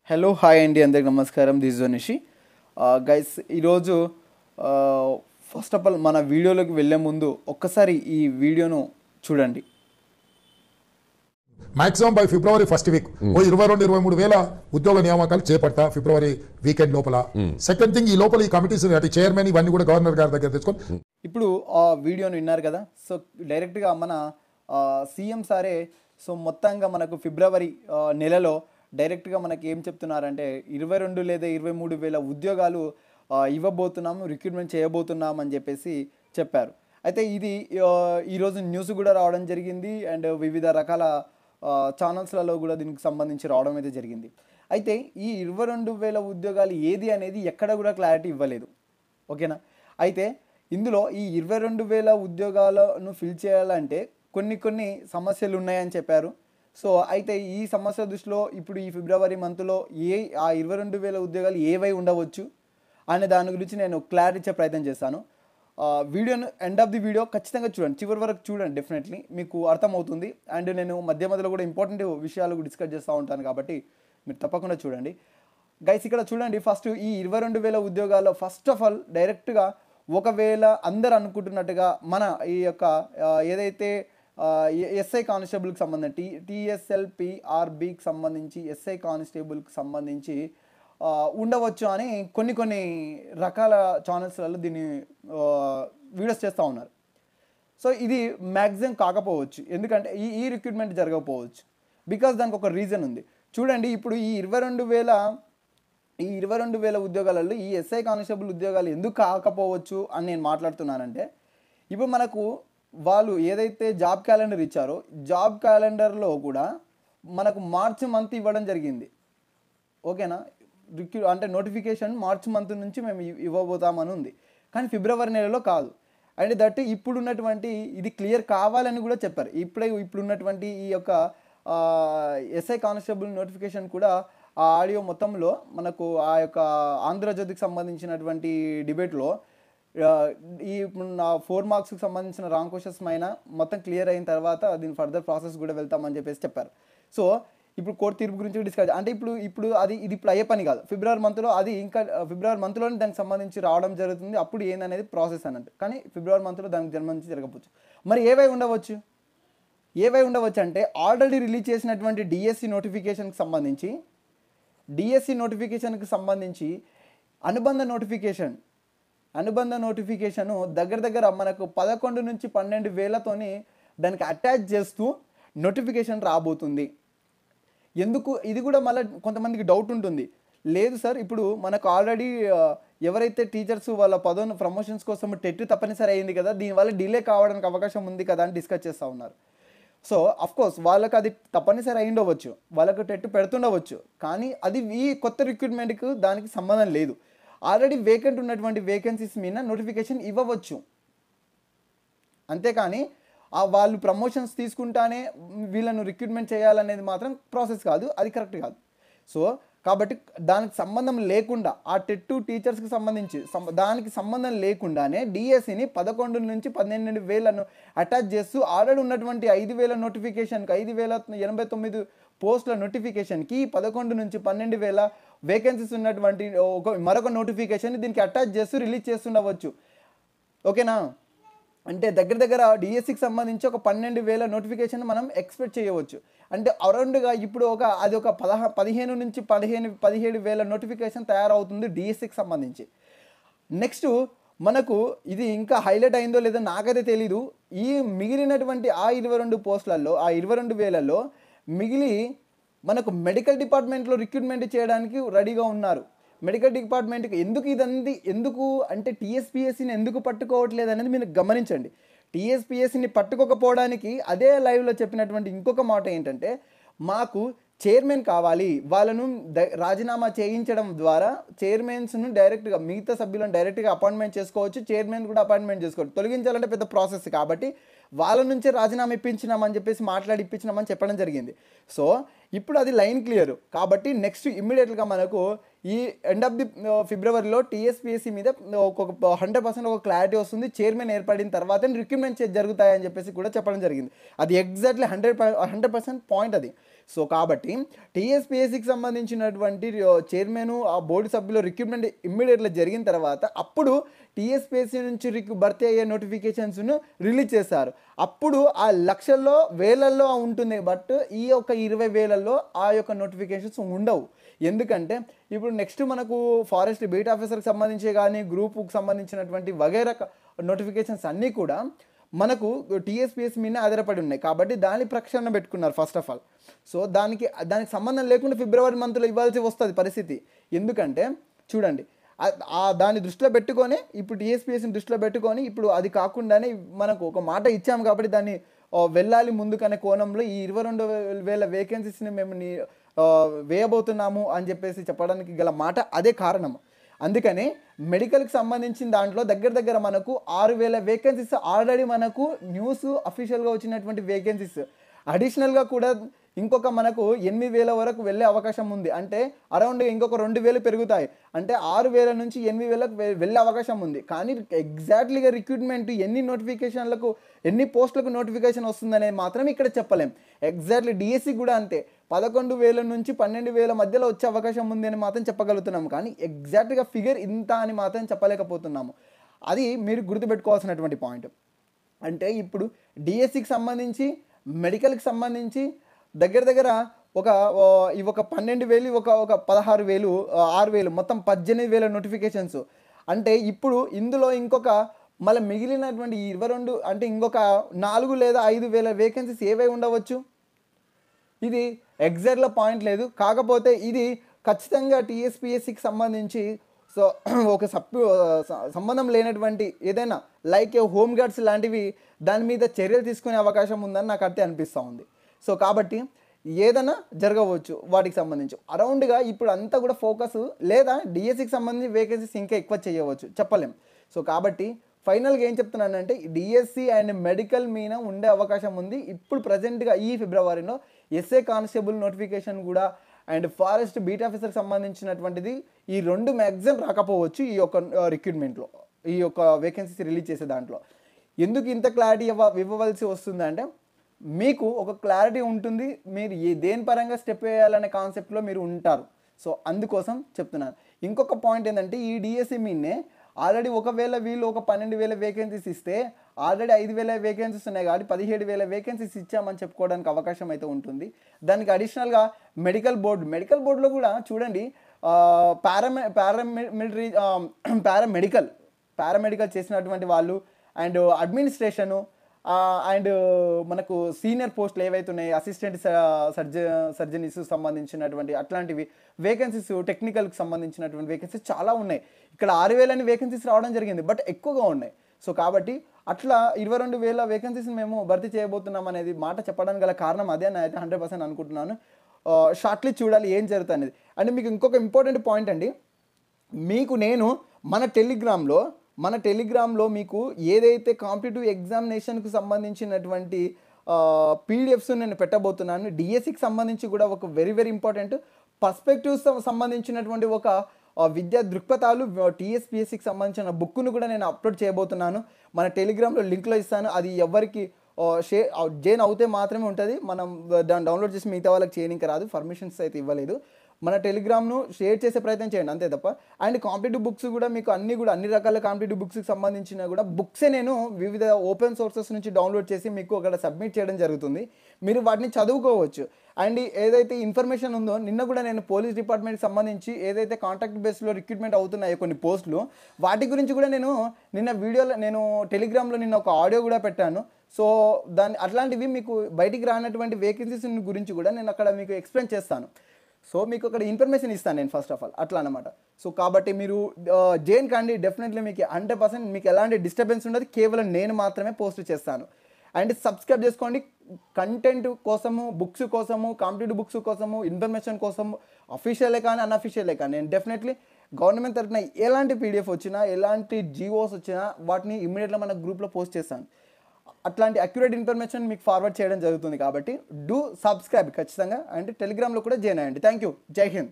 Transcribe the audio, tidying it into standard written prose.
Hello hi అండి, అందరికి నమస్కారం. దిస్ జోనిషి గైస్. ఈరోజు ఫస్ట్ ఆఫ్ ఆల్ మన వీడియోలోకి వెళ్ళే ముందు ఒక్కసారి ఈ వీడియోను చూడండి. Maximum by February first week 22-23 వేల ఉద్యోగ నియామకాలు చేపడతా ఫిబ్రవరి వీకెండ్ లోపల. సెకండ్ థింగ్, ఈ లోపల ఈ కమిటీస్ చైర్మన్ ఇవన్నీ కూడా గవర్నర్ గారి దగ్గర తెచ్చుకొని ఇప్పుడు ఆ వీడియోను విన్నారు కదా. సో డైరెక్ట్గా మన సీఎం సారే సో మొత్తంగా మనకు ఫిబ్రవరి నెలలో డైరెక్ట్గా మనకి ఏం చెప్తున్నారంటే 22 లేదా 23 వేల ఉద్యోగాలు ఇవ్వబోతున్నాము, రిక్రూట్మెంట్ చేయబోతున్నాం అని చెప్పేసి చెప్పారు. అయితే ఇది ఈరోజు న్యూస్ కూడా రావడం జరిగింది అండ్ వివిధ రకాల ఛానల్స్లలో కూడా దీనికి సంబంధించి రావడం అయితే జరిగింది. అయితే ఈ 22 వేల ఉద్యోగాలు ఏది అనేది ఎక్కడ కూడా క్లారిటీ ఇవ్వలేదు, ఓకేనా. అయితే ఇందులో ఈ 22 వేల ఉద్యోగాలను ఫిల్ చేయాలంటే కొన్ని సమస్యలు ఉన్నాయని చెప్పారు. సో అయితే ఈ సమస్య దృష్టిలో ఇప్పుడు ఈ ఫిబ్రవరి మంత్లో ఆ 22 వేల ఉద్యోగాలు ఏవై ఉండవచ్చు అనే దాని గురించి నేను క్లారిటీ ఇచ్చే ప్రయత్నం చేస్తాను. వీడియోను ఎండ్ ఆఫ్ ది వీడియో ఖచ్చితంగా చూడండి, చివరి వరకు చూడండి, డెఫినెట్లీ మీకు అర్థమవుతుంది. అండ్ నేను మధ్యలో కూడా ఇంపార్టెంట్ విషయాలు డిస్కస్ చేస్తూ ఉంటాను కాబట్టి మీరు తప్పకుండా చూడండి. గైస్ ఇక్కడ చూడండి, ఫస్ట్ ఈ 22 వేల ఉద్యోగాల్లో ఫస్ట్ ఆఫ్ ఆల్ డైరెక్ట్గా ఒకవేళ అందరు అనుకుంటున్నట్టుగా మన ఈ యొక్క ఏదైతే ఎస్ఐ కానిస్టేబుల్కి సంబంధించి TSLPRBకి సంబంధించి ఎస్ఐ కానిస్టేబుల్కి సంబంధించి ఉండవచ్చు అని కొన్ని రకాల ఛానల్స్లలో దీన్ని వీడియోస్ చేస్తూ ఉన్నారు. సో ఇది మ్యాక్సిమం కాకపోవచ్చు, ఎందుకంటే ఈ రిక్రూట్మెంట్ జరగకపోవచ్చు. బికాస్ దానికి ఒక రీజన్ ఉంది. చూడండి, ఇప్పుడు ఈ 22 వేల ఉద్యోగాలలో ఈ ఎస్ఐ కానిస్టేబుల్ ఉద్యోగాలు ఎందుకు కాకపోవచ్చు అని నేను మాట్లాడుతున్నానంటే, ఇప్పుడు మనకు వాళ్ళు ఏదైతే జాబ్ క్యాలెండర్ ఇచ్చారో జాబ్ క్యాలెండర్లో కూడా మనకు మార్చి మంత్ ఇవ్వడం జరిగింది, ఓకేనా. అంటే నోటిఫికేషన్ మార్చి మంత్ నుంచి మేము ఇవ్వబోతామని ఉంది, కానీ ఫిబ్రవరి నెలలో కాదు. అండ్ దట్ ఇప్పుడున్నటువంటి ఇది క్లియర్ కావాలని కూడా చెప్పారు. ఇప్పుడున్నటువంటి ఈ యొక్క ఎస్ఐ కానిస్టేబుల్ నోటిఫికేషన్ కూడా ఆ ఆడియో మొత్తంలో మనకు ఆ యొక్క ఆంధ్రజ్యోతికి సంబంధించినటువంటి డిబేట్లో ఈ 4 మార్క్స్కి సంబంధించిన రాంగ్ క్వశ్చన్స్ అయినా మొత్తం క్లియర్ అయిన తర్వాత దీని ఫర్దర్ ప్రాసెస్ కూడా వెళ్తామని చెప్పేసి చెప్పారు. సో ఇప్పుడు కోర్టు తీర్పు గురించి డిస్కస్ అంటే ఇప్పుడు ఇది ఇప్పుడు అయ్యే పని కాదు. ఫిబ్రవరి మంత్లోనే దానికి సంబంధించి రావడం జరుగుతుంది. అప్పుడు ఏందనేది ప్రాసెస్ అన్నట్టు. కానీ ఫిబ్రవరి మంత్లో దానికి సంబంధించి జరగవచ్చు. మరి ఏవై ఉండవచ్చు అంటే ఆల్రెడీ రిలీజ్ చేసినటువంటి డిఎస్సి నోటిఫికేషన్కి సంబంధించి అనుబంధ నోటిఫికేషను దగ్గర మనకు 11 నుంచి 12 వేలతోని దానికి అటాచ్ చేస్తూ నోటిఫికేషన్ రాబోతుంది. ఎందుకు ఇది కూడా మళ్ళీ కొంతమందికి డౌట్ ఉంటుంది. లేదు సార్, ఇప్పుడు మనకు ఆల్రెడీ ఎవరైతే టీచర్స్ వాళ్ళ ప్రమోషన్స్ కోసం టెట్ తప్పనిసరి అయింది కదా, దీనివల్ల డిలే కావడానికి అవకాశం ఉంది కదా అని డిస్కస్ చేస్తూ ఉన్నారు. సో అఫ్కోర్స్ వాళ్ళకి అది తప్పనిసరి అయి ఉండవచ్చు, వాళ్ళకు టెట్ పెడుతుండవచ్చు, కానీ అది ఈ కొత్త రిక్రూట్మెంట్కి దానికి సంబంధం లేదు. ఆల్రెడీ వేకెంట్ ఉన్నటువంటి వేకెన్సీస్ మీద నోటిఫికేషన్ ఇవ్వవచ్చు, అంతేకాని వాళ్ళు ప్రమోషన్స్ తీసుకుంటానే వీళ్ళను రిక్రూట్మెంట్ చేయాలనేది మాత్రం ప్రాసెస్ కాదు, అది కరెక్ట్ కాదు. సో కాబట్టి దానికి సంబంధం లేకుండా ఆ టెట్ టీచర్స్కి సంబంధించి దానికి సంబంధం లేకుండానే డిఎస్సిని 11 నుంచి 12 వేలను అటాచ్ చేస్తూ ఆల్రెడీ ఉన్నటువంటి 5,000 నోటిఫికేషన్కి 5,089 పోస్టుల నోటిఫికేషన్కి 11 నుంచి 12 వేల వేకెన్సీస్ ఉన్నటువంటి మరొక నోటిఫికేషన్ దీనికి అటాచ్ చేస్తూ రిలీజ్ చేస్తుండవచ్చు, ఓకేనా. అంటే దగ్గర డిఎస్సికి సంబంధించి ఒక 12,000 నోటిఫికేషన్ మనం ఎక్స్పెక్ట్ చేయవచ్చు. అంటే అరౌండ్గా ఇప్పుడు అది ఒక 15 నుంచి 17 వేల నోటిఫికేషన్ తయారవుతుంది డిఎస్సికి సంబంధించి. నెక్స్ట్ మనకు ఇది ఇంకా హైలైట్ అయిందో లేదో నాకైతే తెలీదు. ఈ మిగిలినటువంటి ఆ 22 పోస్టులలో ఆ 22 వేలలో మిగిలి మనకు మెడికల్ డిపార్ట్మెంట్లో రిక్రూట్మెంట్ చేయడానికి రెడీగా ఉన్నారు. మెడికల్ డిపార్ట్మెంట్కి ఎందుకు అంటే టీఎస్పీఎస్సీని ఎందుకు పట్టుకోవట్లేదు అనేది మీరు గమనించండి. టీఎస్పీఎస్సీని పట్టుకోకపోవడానికి అదే లైవ్లో చెప్పినటువంటి ఇంకొక మాట ఏంటంటే, మాకు చైర్మన్ కావాలి, వాళ్ళను రాజీనామా చేయించడం ద్వారా చైర్మన్స్ను డైరెక్ట్గా మిగతా సభ్యులను డైరెక్ట్గా అపాయింట్మెంట్ చేసుకోవచ్చు, చైర్మన్ కూడా అపాయింట్మెంట్ చేసుకోవచ్చు. తొలగించాలంటే పెద్ద ప్రాసెస్ కాబట్టి వాళ్ళ నుంచే రాజీనామా ఇప్పించినామని చెప్పేసి ఇప్పించినామని చెప్పడం జరిగింది. సో ఇప్పుడు అది లైన్ క్లియర్ కాబట్టి నెక్స్ట్ ఇమ్మీడియట్గా మనకు ఈ ఎండ్ ఆఫ్ ది ఫిబ్రవరిలో టీఎస్పీఎస్సీ మీద ఒక 100% ఒక క్లారిటీ వస్తుంది. చైర్మన్ ఏర్పడిన తర్వాత రిక్రూట్మెంట్ జరుగుతాయని చెప్పేసి కూడా చెప్పడం జరిగింది. అది ఎగ్జాక్ట్లీ 100% పాయింట్ అది. సో కాబట్టి టీఎస్పీఎస్సికి సంబంధించినటువంటి చైర్మన్ ఆ బోర్డు సభ్యుల రిక్రూట్మెంట్ ఇమ్మీడియట్గా జరిగిన తర్వాత అప్పుడు టీఎస్పీఎస్సీ నుంచి భర్తీ అయ్యే నోటిఫికేషన్స్ను రిలీజ్ చేశారు. అప్పుడు ఆ లక్షల్లో వేలల్లో ఉంటుంది, బట్ ఈ యొక్క 20,000లో ఆ యొక్క నోటిఫికేషన్స్ ఉండవు. ఎందుకంటే ఇప్పుడు నెక్స్ట్ మనకు ఫారెస్ట్ బీట్ ఆఫీసర్కి సంబంధించి కానీ గ్రూప్కి సంబంధించినటువంటి వగైరా నోటిఫికేషన్స్ అన్నీ కూడా మనకు టీఎస్పీఎస్సీ మీద ఆధారపడి ఉన్నాయి. కాబట్టి దాని ప్రక్షాళన పెట్టుకున్నారు ఫస్ట్ ఆఫ్ ఆల్. సో దానికి సంబంధం లేకుండా ఫిబ్రవరి మంత్లో ఇవ్వాల్సి వస్తుంది పరిస్థితి. ఎందుకంటే చూడండి, దాన్ని దృష్టిలో పెట్టుకొని ఇప్పుడు టీఎస్పీఎస్సీని దృష్టిలో పెట్టుకొని ఇప్పుడు అది కాకుండానే మనకు ఒక మాట ఇచ్చాము కాబట్టి దాన్ని వెళ్ళాలి ముందుకనే కోణంలో ఈ 22,000 వేకెన్సీస్ని మేము వేయబోతున్నాము అని చెప్పేసి చెప్పడానికి గల మాట అదే కారణం. అందుకని మెడికల్కి సంబంధించిన దాంట్లో దగ్గర మనకు 6,000 వేకెన్సీస్ ఆల్రెడీ మనకు న్యూస్ అఫీషియల్గా వచ్చినటువంటి వేకెన్సీస్. అడిషనల్గా కూడా ఇంకొక మనకు 8,000 వరకు వెళ్ళే అవకాశం ఉంది. అంటే అరౌండ్ ఇంకొక 2,000 పెరుగుతాయి. అంటే 6,000 నుంచి 8,000కు వెళ్ళే అవకాశం ఉంది. కానీ ఎగ్జాక్ట్లీగా రిక్రూట్మెంట్ ఎన్ని పోస్టులకు నోటిఫికేషన్ వస్తుందనేది మాత్రం ఇక్కడ చెప్పలేం. ఎగ్జాక్ట్లీ డిఎస్సి కూడా అంతే, 11,000 నుంచి 12,000 మధ్యలో వచ్చే అవకాశం ఉంది అని మాత్రం చెప్పగలుగుతున్నాము. కానీ ఎగ్జాక్ట్గా ఫిగర్ ఇంత అని మాత్రం చెప్పలేకపోతున్నాము. అది మీరు గుర్తుపెట్టుకోవాల్సినటువంటి పాయింట్. అంటే ఇప్పుడు డిఎస్సికి సంబంధించి మెడికల్కి సంబంధించి దగ్గర ఒక 12,000 ఒక 16,000 6,000 మొత్తం 18,000 నోటిఫికేషన్స్. అంటే ఇప్పుడు ఇందులో ఇంకొక మళ్ళీ మిగిలినటువంటి 22 అంటే ఇంకొక 4 లేదా 5,000 వేకెన్సీస్ ఏవై ఉండవచ్చు. ఇది ఎగ్జాక్ట్గా పాయింట్ లేదు. కాకపోతే ఇది ఖచ్చితంగా టీఎస్పీఎస్సికి సంబంధించి సో ఒక సంబంధం లేనటువంటి ఏదైనా లైక్ హోమ్ గార్డ్స్ లాంటివి దాని మీద చర్యలు తీసుకునే అవకాశం ఉందని నాకు అయితే అనిపిస్తూ ఉంది. సో కాబట్టి ఏదైనా జరగవచ్చు వాటికి సంబంధించి అరౌండ్గా ఇప్పుడు అంతా కూడా ఫోకస్ లేదా డిఎస్సికి సంబంధించి వేకెన్సీస్ ఇంకా ఎక్కువ చేయవచ్చు, చెప్పలేం. సో కాబట్టి ఫైనల్గా ఏం చెప్తున్నానంటే డిఎస్సి అండ్ మెడికల్ మీద ఉండే అవకాశం ఉంది. ఇప్పుడు ప్రజెంట్గా ఈ ఫిబ్రవరిలో ఎస్ఏ కానిస్టేబుల్ నోటిఫికేషన్ కూడా అండ్ ఫారెస్ట్ బీట్ ఆఫీసర్కి సంబంధించినటువంటిది ఈ 2 మ్యాక్సిమం రాకపోవచ్చు ఈ యొక్క రిక్రూట్మెంట్లో, ఈ యొక్క వేకెన్సీస్ రిలీజ్ చేసే దాంట్లో. ఎందుకు ఇంత క్లారిటీ ఇవ్వవలసి వస్తుంది అంటే మీకు ఒక క్లారిటీ ఉంటుంది, మీరు దేని పరంగా స్టెప్ వేయాలనే కాన్సెప్ట్లో మీరు ఉంటారు. సో అందుకోసం చెప్తున్నాను. ఇంకొక పాయింట్ ఏంటంటే ఈ డిఎస్సి మీదనే ఆల్రెడీ ఒకవేళ వీళ్ళు ఒక 12,000 వేకెన్సీస్ ఇస్తే ఆల్రెడీ 5,000 వేకెన్సీస్ ఉన్నాయి కాబట్టి 17,000 వేకెన్సీస్ ఇచ్చామని చెప్పుకోవడానికి అవకాశం అయితే ఉంటుంది. దానికి అడిషనల్గా మెడికల్ బోర్డులో కూడా చూడండి పారామెడికల్ చేసినటువంటి వాళ్ళు అండ్ అడ్మినిస్ట్రేషను అండ్ మనకు సీనియర్ పోస్టులు ఏవైతే ఉన్నాయి అసిస్టెంట్ సర్జనీస్ సంబంధించినటువంటి అట్లాంటివి వేకెన్సీస్, టెక్నికల్కి సంబంధించినటువంటి వేకెన్సీస్ చాలా ఉన్నాయి. ఇక్కడ 6,000 వేకెన్సీస్ రావడం జరిగింది, బట్ ఎక్కువగా ఉన్నాయి. సో కాబట్టి అట్లా 22,000 వేకెన్సీస్ మేము భర్తీ చేయబోతున్నాం అనేది మాట చెప్పడానికి గల కారణం అదే అని అయితే 100% అనుకుంటున్నాను. షార్ట్లీ చూడాలి ఏం జరుగుతుంది అనేది. అండ్ మీకు ఇంకొక ఇంపార్టెంట్ పాయింట్ అండి, మీకు నేను మన టెలిగ్రామ్లో మీకు ఏదైతే కాంపిటేటివ్ ఎగ్జామినేషన్కి సంబంధించినటువంటి పీడిఎఫ్స్ నేను పెట్టబోతున్నాను. డిఎస్సికి సంబంధించి కూడా ఒక వెరీ ఇంపార్టెంట్ పర్స్పెక్టివ్స్ సంబంధించినటువంటి ఒక విద్యా దృక్పథాలు టీఎస్పీఎస్సికి సంబంధించిన బుక్ను కూడా నేను అప్లోడ్ చేయబోతున్నాను. మన టెలిగ్రామ్లో లింక్లో ఇస్తాను. అది ఎవరికి జైన్ అవుతే మాత్రమే ఉంటుంది. మనం దాన్ని డౌన్లోడ్ చేసి మిగతా వాళ్ళకి చేయడానికి రాదు, పర్మిషన్స్ అయితే ఇవ్వలేదు. మన టెలిగ్రామ్ను షేర్ చేసే ప్రయత్నం చేయండి అంతే తప్ప. అండ్ కాంపిటేటివ్ బుక్స్ కూడా మీకు అన్ని రకాల కాంపిటేటివ్ బుక్స్కి సంబంధించిన కూడా బుక్సే నేను వివిధ ఓపెన్ సోర్సెస్ నుంచి డౌన్లోడ్ చేసి మీకు అక్కడ సబ్మిట్ చేయడం జరుగుతుంది. మీరు వాటిని చదువుకోవచ్చు. అండ్ ఏదైతే ఇన్ఫర్మేషన్ ఉందో నిన్న కూడా నేను పోలీస్ డిపార్ట్మెంట్కి సంబంధించి ఏదైతే కాంటాక్ట్ బేస్లో రిక్రూట్మెంట్ అవుతున్నాయో కొన్ని పోస్టులు, వాటి గురించి కూడా నిన్న వీడియోలో నేను టెలిగ్రామ్లో ఒక ఆడియో కూడా పెట్టాను. సో అట్లాంటివి మీకు బయటికి రానటువంటి వేకెన్సీస్ గురించి కూడా నేను అక్కడ మీకు ఎక్స్ప్లెయిన్ చేస్తాను. సో మీకు అక్కడ ఇన్ఫర్మేషన్ ఇస్తాను నేను ఫస్ట్ ఆఫ్ ఆల్ అట్లా అనమాట. సో కాబట్టి మీరు జైన్ కండి డెఫినెట్లీ మీకు 100% మీకు ఎలాంటి డిస్టర్బెన్స్ ఉండదు, కేవలం నేను మాత్రమే పోస్ట్ చేస్తాను. అండ్ సబ్స్క్రైబ్ చేసుకోండి. కంటెంట్ కోసము, బుక్స్ కోసము, కాంపిటేటివ్ బుక్స్ కోసము, ఇన్ఫర్మేషన్ కోసము, అఫీషియలే కానీ అన్అఫీషియలే కానీ నేను డెఫినెట్లీ గవర్నమెంట్ తరఫున ఎలాంటి పీడిఎఫ్ వచ్చినా, ఎలాంటి జీవోస్ వచ్చినా వాటిని ఇమ్మీడియట్గా మన గ్రూప్లో పోస్ట్ చేస్తాను. అట్లాంటి అక్యురేట్ ఇన్ఫర్మేషన్ మీకు ఫార్వర్డ్ చేయడం జరుగుతుంది. కాబట్టి డూ సబ్స్క్రైబ్ ఖచ్చితంగా. అండ్ టెలిగ్రామ్లో కూడా జాయిన్ అయ్యండి. Thank you. జై హింద్.